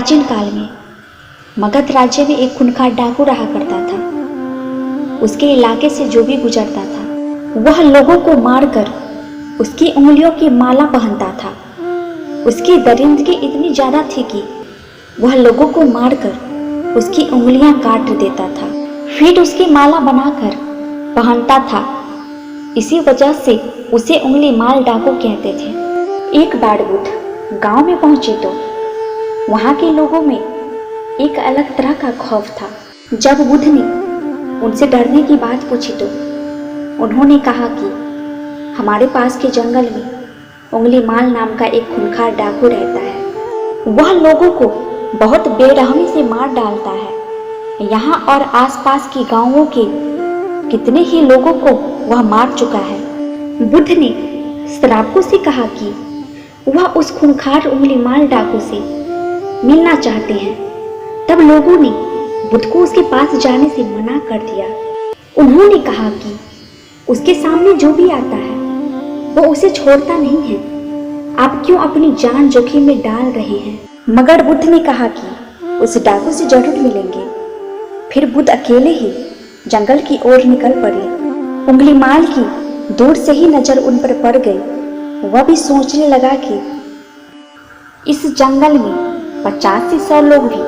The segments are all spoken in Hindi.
प्राचीन काल में मगध राज्य में एक खूंखार डाकू रहा करता था। उसके इलाके से जो भी गुजरता था वह लोगों को मारकर उसकी उंगलियों की माला पहनता था। उसकी दरिंदगी इतनी ज्यादा थी कि वह लोगों को मारकर उसकी उंगलियां काट देता था, फिर उसकी माला बनाकर पहनता था। इसी वजह से उसे उंगली माल डाकू कहते थे। एक बार बुद्ध गांव में पहुंचे तो वहां के लोगों में एक अलग तरह का खौफ था। जब बुद्ध ने उनसे डरने की बात पूछी तो उन्होंने कहा कि हमारे पास के जंगल में उंगली माल नाम का एक खूंखार डाकू रहता है। वह लोगों को बहुत बेरहमी से मार डालता है। यहाँ और आसपास के गांवों के कितने ही लोगों को वह मार चुका है। बुद्ध ने श्रावकों से कहा कि वह उस खूंखार उंगली माल डाकू से मिलना चाहते हैं। तब लोगों ने बुद्ध को उसके पास जाने से मना कर दिया। उन्होंने कहा कि उसके सामने जो भी आता है वो उसे छोड़ता नहीं है। आप क्यों अपनी जान जोखिम में डाल रहे हैं? मगर बुद्ध ने कहा कि उस डाकू से जरूर मिलेंगे। फिर बुद्ध अकेले ही जंगल की ओर निकल पड़े। उंगली माल की दूर से ही नजर उन पर पड़ गई। वह भी सोचने लगा कि इस जंगल में 50 से 100 लोग भी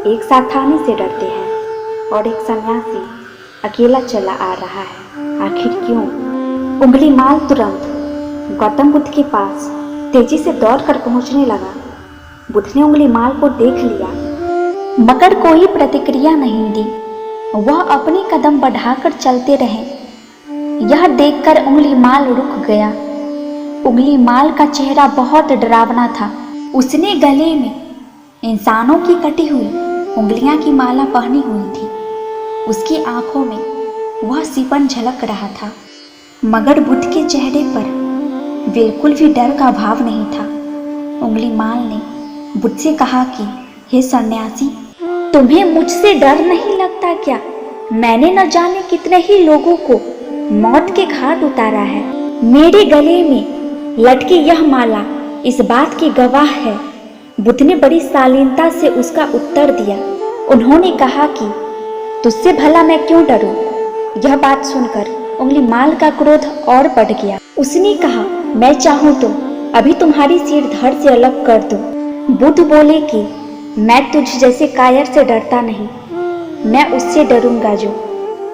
एक साथ आने से डरते हैं और एक सन्यासी अकेला चला आ रहा है। आखिर क्यों? उंगली माल तुरंत गौतम बुद्ध के पास तेजी से दौड़कर पहुंचने लगा। बुद्ध ने उंगली माल को देख लिया मगर कोई प्रतिक्रिया नहीं दी। वह अपने कदम बढ़ाकर चलते रहे। यह देखकर उंगली माल रुक गया। उंगली माल का चेहरा बहुत डरावना था। उसने गले में इंसानों की कटी हुई उंगलियां की माला पहनी हुई थी। उसकी आंखों में वह सिपन झलक रहा था मगर बुद्ध के चेहरे पर बिल्कुल भी डर का भाव नहीं था। उंगली माल ने बुद्ध से कहा कि हे सन्यासी, तुम्हें मुझसे डर नहीं लगता क्या? मैंने न जाने कितने ही लोगों को मौत के घाट उतारा है। मेरे गले में लटकी यह माला इस बात की गवाह है। बुद्ध ने बड़ी शालीनता से उसका उत्तर दिया। उन्होंने कहा कि तुझसे भला मैं क्यों डरूं? यह बात सुनकर उंगली माल का क्रोध और बढ़ गया। उसने कहा, मैं चाहूं तो अभी तुम्हारी सिर धड़ से अलग कर दूं। बुद्ध बोले कि मैं तुझ जैसे कायर से डरता नहीं, मैं उससे डरूंगा जो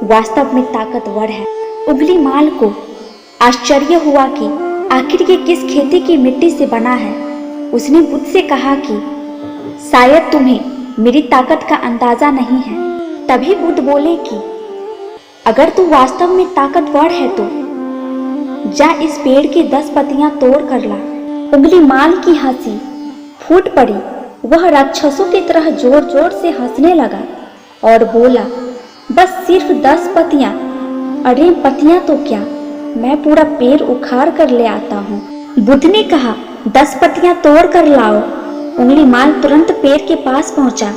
वास्तव में ताकतवर है। उंगली माल को आश्चर्य हुआ कि आखिर ये किस खेती की मिट्टी से बना है। उसने बुद्ध से कहा कि शायद तुम्हें मेरी ताकत का अंदाजा नहीं है। तभी बुद्ध बोले कि अगर तू वास्तव में ताकतवर है तो जा इस पेड़ की 10 पत्तियां तोड़ कर ला। उंगली माल की हंसी फूट पड़ी। वह राक्षसों की तरह जोर जोर से हंसने लगा और बोला, बस सिर्फ 10 पत्तियां? अरे पत्तियां तो क्या, मैं पूरा पेड़ उखाड़ कर ले आता हूँ। बुद्ध ने कहा, 10 पत्तियां तोड़ कर लाओ। उंगली माल तुरंत पेड़ के पास पहुंचा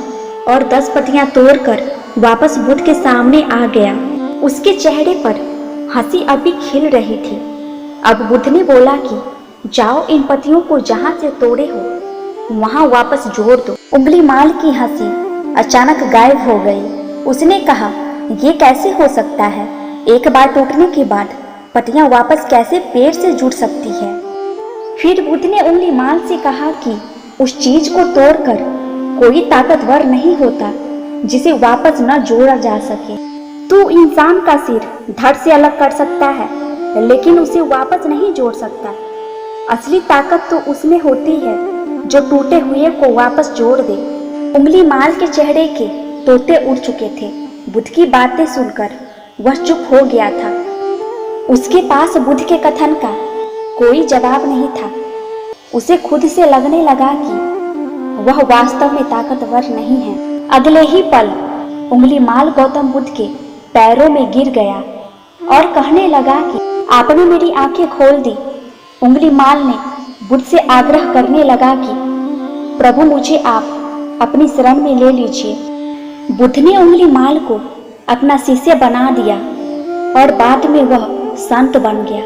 और 10 पत्तियां तोड़कर वापस बुद्ध के सामने आ गया। उसके चेहरे पर हंसी अभी खिल रही थी। अब बुद्ध ने बोला कि जाओ इन पत्तियों को जहां से तोड़े हो वहां वापस जोड़ दो। उंगली माल की हंसी अचानक गायब हो गई। उसने कहा, ये कैसे हो सकता है? एक बार टूटने के बाद पत्तियां वापस कैसे पेड़ से जुड़ सकती है? फिर बुद्ध ने उंगली माल से कहा कि उस चीज को तोड़कर कोई ताकतवर नहीं होता जिसे वापस न जोड़ा जा सके। तू इंसान का सिर धड़ से अलग कर सकता है लेकिन उसे वापस नहीं जोड़ सकता। असली ताकत तो उसमें होती है जो टूटे हुए को वापस जोड़ दे। उंगली माल के चेहरे के तोते उड़ चुके थे। बुद्ध की बातें सुनकर वह चुप हो गया था। उसके पास बुद्ध के कथन का कोई जवाब नहीं था। उसे खुद से लगने लगा कि वह वास्तव में ताकतवर नहीं है। अगले ही पल उंगली माल गौतम बुद्ध के पैरों में गिर गया और कहने लगा कि आपने मेरी आंखें खोल दी। उंगली माल ने बुद्ध से आग्रह करने लगा कि प्रभु, मुझे आप अपनी शरण में ले लीजिए। बुद्ध ने उंगली माल को अपना शिष्य बना दिया और बाद में वह संत बन गया।